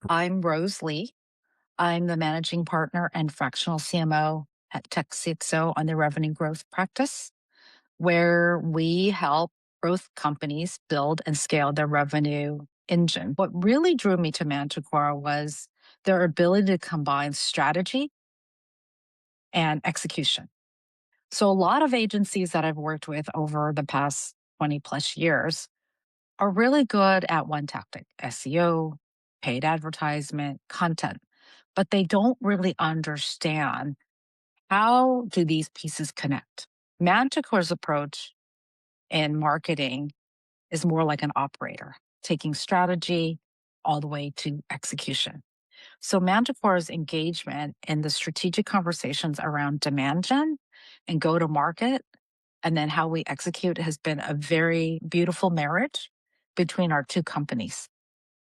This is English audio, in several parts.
I'm Rose Lee. I'm the managing partner and fractional CMO at TechCXO on the revenue growth practice, where we help growth companies build and scale their revenue engine. What really drew me to Manticore was their ability to combine strategy and execution. So, a lot of agencies that I've worked with over the past 20 plus years are really good at one tactic: SEO, paid advertisement, content, but they don't really understand how do these pieces connect. Manticore's approach in marketing is more like an operator, taking strategy all the way to execution. So Manticore's engagement in the strategic conversations around demand gen and go to market, and then how we execute, has been a very beautiful marriage between our two companies.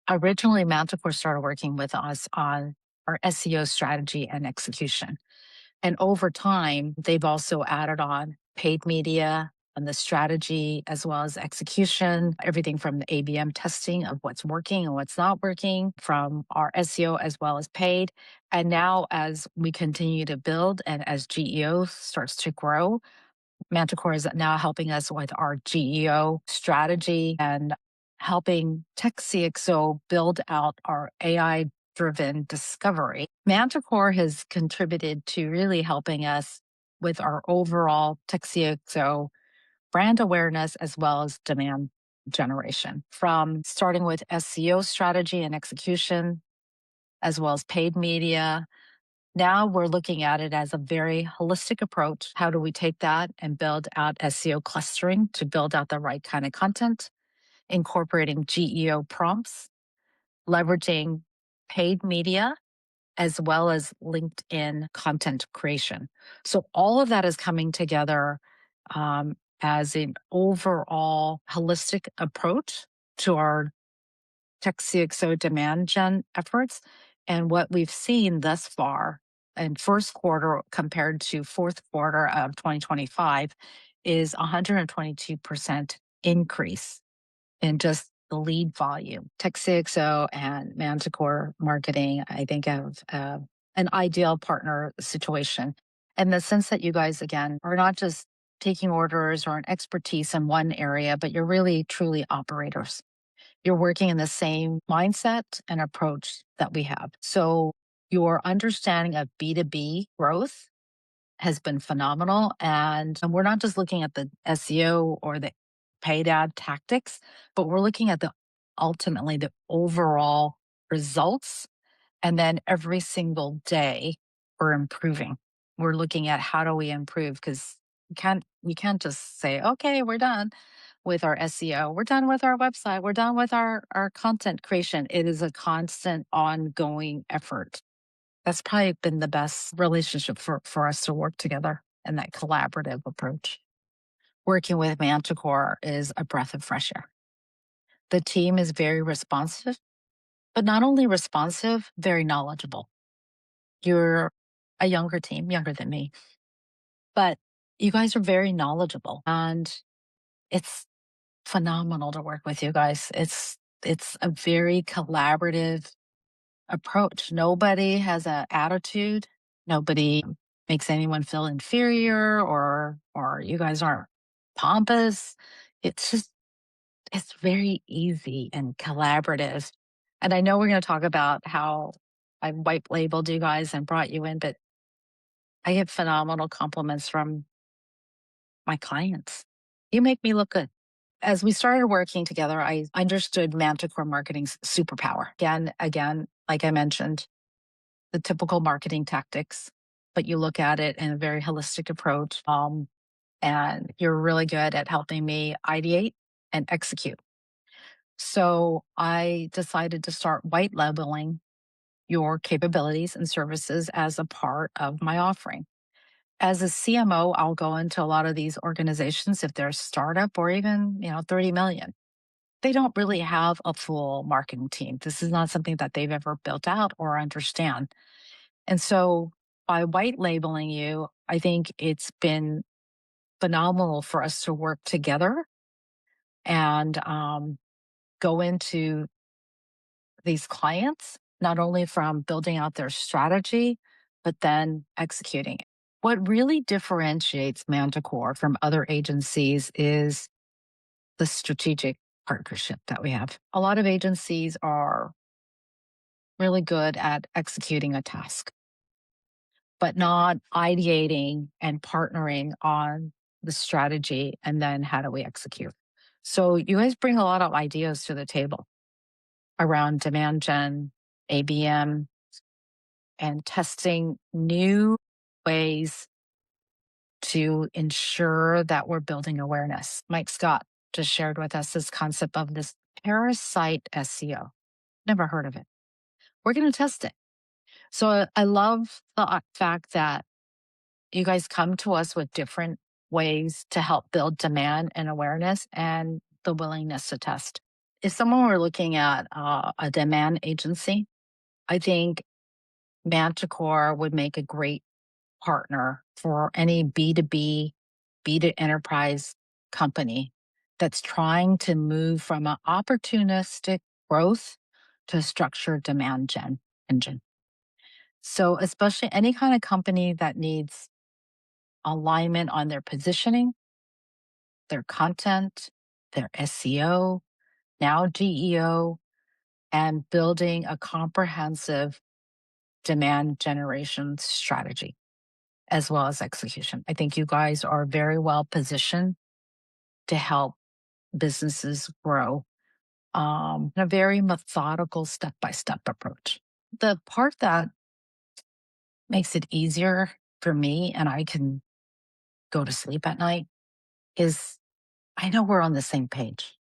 Originally, Manticore started working with us on our SEO strategy and execution. And over time, they've also added on paid media and the strategy as well as execution, everything from the ABM testing of what's working and what's not working, from our SEO as well as paid. And now, as we continue to build and as GEO starts to grow, Manticore is now helping us with our GEO strategy and helping TechCXO build out our AI driven discovery. Manticore has contributed to really helping us with our overall TechCXO brand awareness as well as demand generation, from starting with SEO strategy and execution, as well as paid media. Now we're looking at it as a very holistic approach. How do we take that and build out SEO clustering to build out the right kind of content, incorporating GEO prompts, leveraging paid media, as well as LinkedIn content creation. So all of that is coming together as an overall holistic approach to our TechCXO demand gen efforts. And what we've seen thus far in first quarter compared to fourth quarter of 2025 is 122% increase in just the lead volume. TechCXO and Manticore Marketing, I think, have an ideal partner situation in the sense that you guys, again, are not just taking orders or an expertise in one area, but you're really truly operators. You're working in the same mindset and approach that we have. So your understanding of B2B growth has been phenomenal. And we're not just looking at the SEO or the paid ad tactics, but we're looking at the ultimately the overall results. And then every single day we're improving. We're looking at how do we improve, because you can't just say, okay, we're done with our SEO. We're done with our website. We're done with our content creation. It is a constant ongoing effort. That's probably been the best relationship for us to work together in that collaborative approach. Working with Manticore is a breath of fresh air. The team is very responsive, but not only responsive, very knowledgeable. You're a younger team, younger than me, but you guys are very knowledgeable, and it's phenomenal to work with you guys. It's a very collaborative approach. Nobody has an attitude. Nobody makes anyone feel inferior or you guys aren't pompous. It's just it's very easy and collaborative. And I know we're going to talk about how I white labeled you guys and brought you in, but I get phenomenal compliments from my clients. You make me look good. As we started working together, I understood Manticore Marketing's superpower. Again, like I mentioned, the typical marketing tactics, but you look at it in a very holistic approach. And you're really good at helping me ideate and execute. So I decided to start white labeling your capabilities and services as a part of my offering. As a CMO, I'll go into a lot of these organizations if they're a startup or even, 30 million. They don't really have a full marketing team. This is not something that they've ever built out or understand. And so by white labeling you, I think it's been phenomenal for us to work together and go into these clients not only from building out their strategy, but then executing it. What really differentiates Manticore from other agencies is the strategic partnership that we have. A lot of agencies are really good at executing a task, but not ideating and partnering on the strategy and then how do we execute. So you guys bring a lot of ideas to the table around demand gen, ABM, and testing new ways to ensure that we're building awareness. Mike Scott just shared with us this concept of this parasite SEO. Never heard of it. We're going to test it. So I love the fact that you guys come to us with different ways to help build demand and awareness and the willingness to test. If someone were looking at a demand agency, I think Manticore would make a great partner for any B2B, B2 enterprise company that's trying to move from an opportunistic growth to a structured demand gen engine. So, especially any kind of company that needs alignment on their positioning, their content, their SEO, now GEO, and building a comprehensive demand generation strategy as well as execution. I think you guys are very well positioned to help businesses grow in a very methodical step by step approach. The part that makes it easier for me and I can go to sleep at night is I know we're on the same page.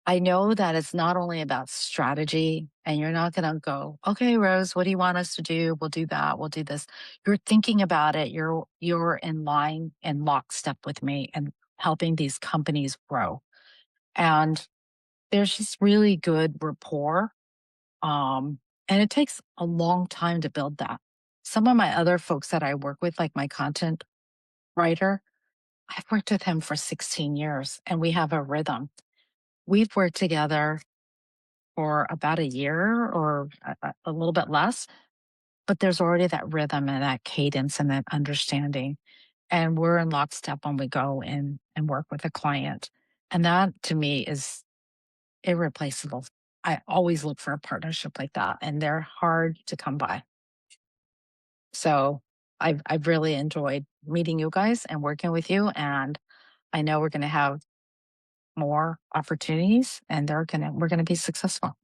I know that it's not only about strategy and you're not going to go, okay, Rose, what do you want us to do? We'll do that. We'll do this. You're thinking about it. You're in line and lockstep with me and helping these companies grow. And there's just really good rapport. And it takes a long time to build that. Some of my other folks that I work with, like my content writer, I've worked with him for 16 years and we have a rhythm. We've worked together for about a year or a little bit less, but there's already that rhythm and that cadence and that understanding. And we're in lockstep when we go in and work with a client. And that to me is irreplaceable. I always look for a partnership like that, and they're hard to come by. So I've really enjoyed meeting you guys and working with you. And I know we're going to have more opportunities and we're going to be successful.